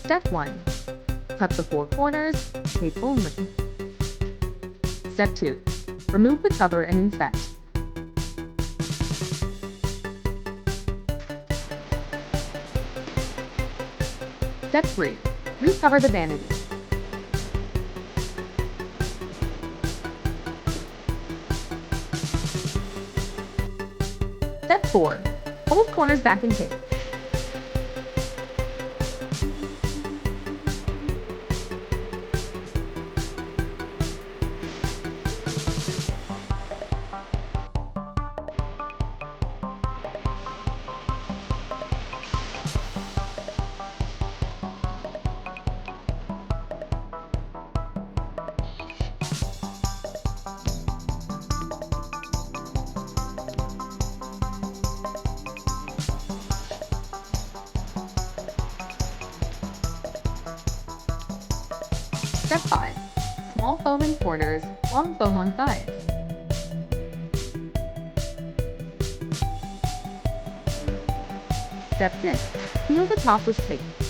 Step 1. Cut the four corners, tape only. Step 2. Remove the cover and inspect. Step 3. Recover the vanity. Step 4. Fold corners back in tape. Step 5. Small foam in corners, long foam on sides. Step 6. Seal the top with tape.